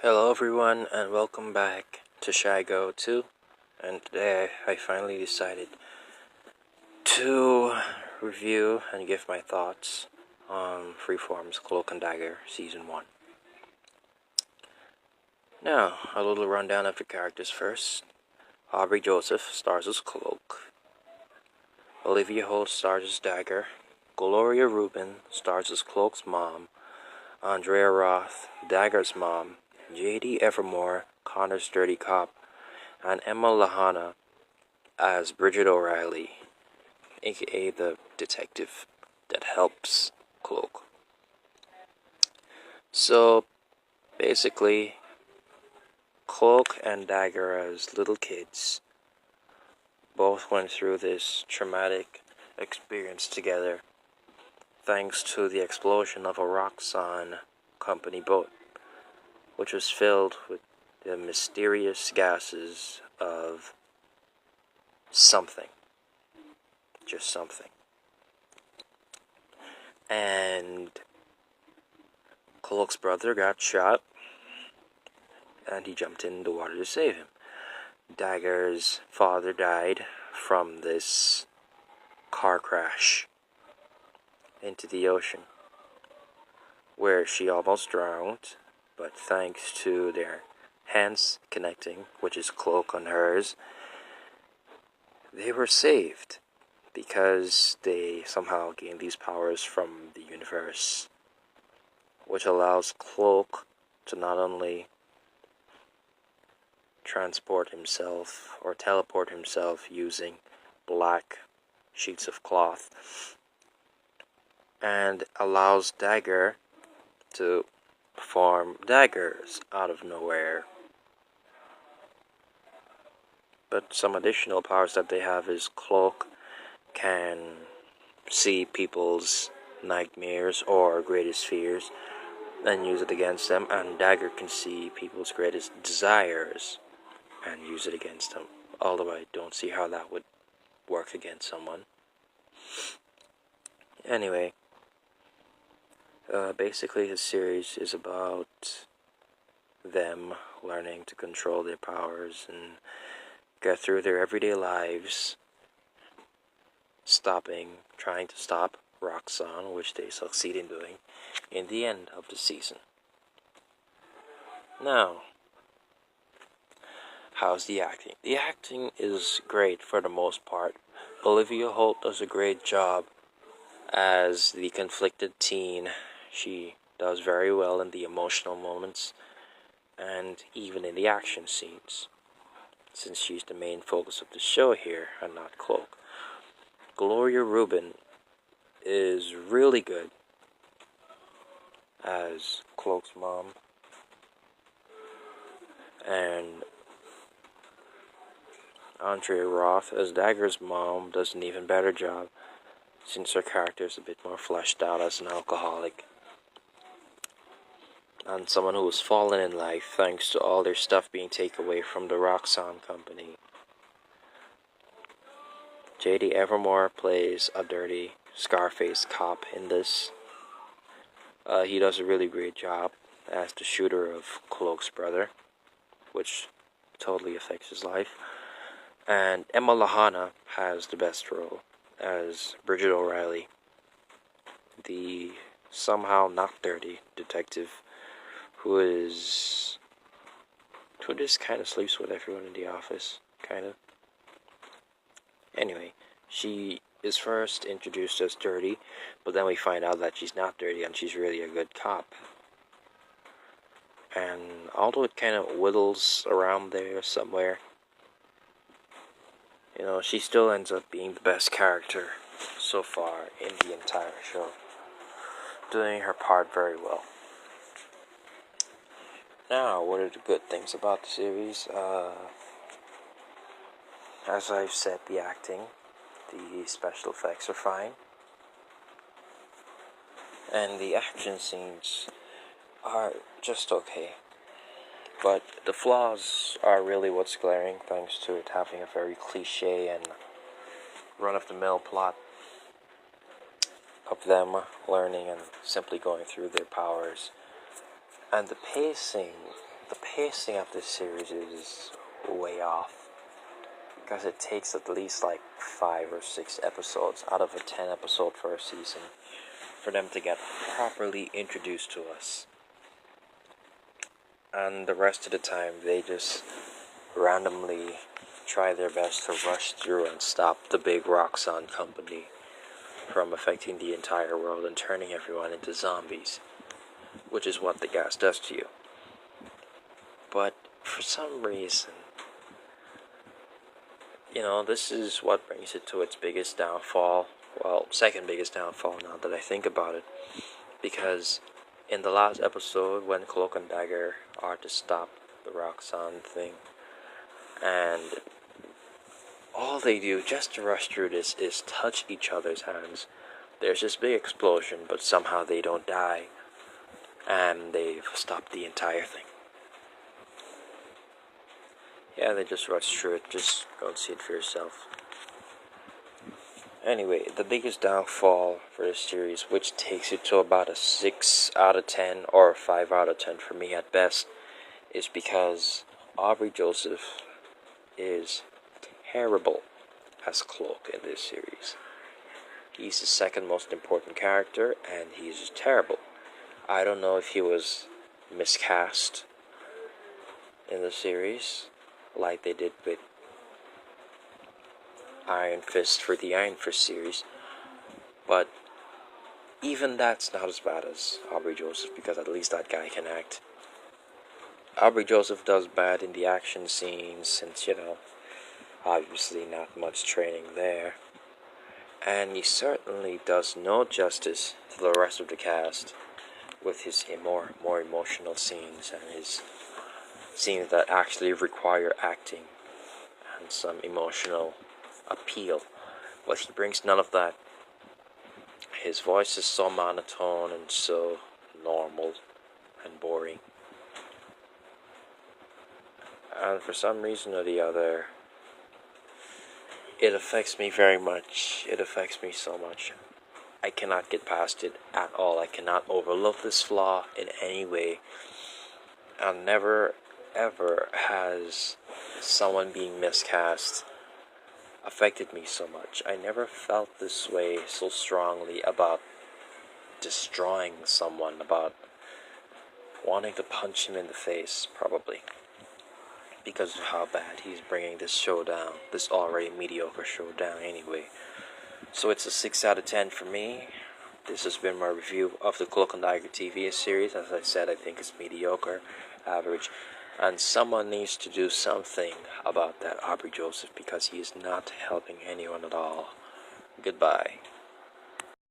Hello everyone and welcome back to Shy Go 2, and today I finally decided to review and give my thoughts on Freeform's Cloak and Dagger Season 1. Now, a little rundown of the characters first. Aubrey Joseph stars as Cloak. Olivia Holt stars as Dagger. Gloria Rubin stars as Cloak's mom. Andrea Roth, Dagger's mom. J.D. Evermore, Connor's dirty cop, and Emma Lahana as Bridget O'Reilly, aka the detective that helps Cloak. So, basically, Cloak and Dagger as little kids both went through this traumatic experience together thanks to the explosion of a Roxxon company boat, which was filled with the mysterious gases of something. Just something. And Cloak's brother got shot, and he jumped in the water to save him. Dagger's father died from this car crash into the ocean, where she almost drowned, but thanks to their hands connecting, which is Cloak on hers, they were saved because they somehow gained these powers from the universe, which allows Cloak to not only transport himself or teleport himself using black sheets of cloth, and allows Dagger to perform daggers out of nowhere. But some additional powers that they have is Cloak can see people's nightmares or greatest fears and use it against them, and Dagger can see people's greatest desires and use it against them, although I don't see how that would work against someone. Anyway, basically his series is about them learning to control their powers and get through their everyday lives, trying to stop Roxxon, which they succeed in doing in the end of the season. Now, how's the acting? The acting is great for the most part. Olivia Holt does a great job as the conflicted teen. She does very well in the emotional moments and even in the action scenes, since she's the main focus of the show here and not Cloak. Gloria Rubin is really good as Cloak's mom, and Andrea Roth as Dagger's mom does an even better job, since her character is a bit more fleshed out as an alcoholic and someone who has fallen in life thanks to all their stuff being taken away from the Roxxon company. J.D. Evermore plays a dirty Scarface cop in this. He does a really great job as the shooter of Cloak's brother, which totally affects his life. And Emma Lahana has the best role as Bridget O'Reilly, the somehow not dirty detective who just kind of sleeps with everyone in the office, kind of. Anyway, she is first introduced as dirty, but then we find out that she's not dirty and she's really a good cop. And although it kind of whittles around there somewhere, she still ends up being the best character so far in the entire show, doing her part very well. Now, what are the good things about the series? As I've said, the acting, the special effects are fine, and the action scenes are just okay. But the flaws are really what's glaring, thanks to it having a very cliche and run-of-the-mill plot of them learning and simply going through their powers. And the pacing the pacing of this series is way off, because it takes at least like 5 or 6 episodes out of a 10 episode for a season for them to get properly introduced to us. And the rest of the time they just randomly try their best to rush through and stop the big Roxxon company from affecting the entire world and turning everyone into zombies, which is what the gas does to you. But for some reason, this is what brings it to its biggest downfall. Well, second biggest downfall now that I think about it. Because in the last episode, when Cloak and Dagger are to stop the Roxxon thing, and all they do just to rush through this is touch each other's hands. There's this big explosion, but somehow they don't die, and they've stopped the entire thing. Yeah, they just rush through it. Just go and see it for yourself. Anyway, the biggest downfall for this series, which takes it to about a 6 out of 10 or a 5 out of 10 for me at best, is because Aubrey Joseph is terrible as Cloak in this series. He's the second most important character, and he's just terrible. I don't know if he was miscast in the series, like they did with Iron Fist for the Iron Fist series, but even that's not as bad as Aubrey Joseph, because at least that guy can act. Aubrey Joseph does bad in the action scenes, since, obviously not much training there. And he certainly does no justice to the rest of the cast with his more emotional scenes and his scenes that actually require acting and some emotional appeal. But he brings none of that. His voice is so monotone and so normal and boring. And for some reason or the other, it affects me very much. It affects me so much. I cannot get past it at all. I cannot overlook this flaw in any way. And never, ever has someone being miscast affected me so much. I never felt this way so strongly about destroying someone, about wanting to punch him in the face, probably, because of how bad he's bringing this show down, this already mediocre show down anyway. So it's a 6 out of 10 for me. This has been my review of the Cloak and Dagger TV series. As I said, I think it's mediocre, average, and someone needs to do something about that Aubrey Joseph, because he is not helping anyone at all. Goodbye.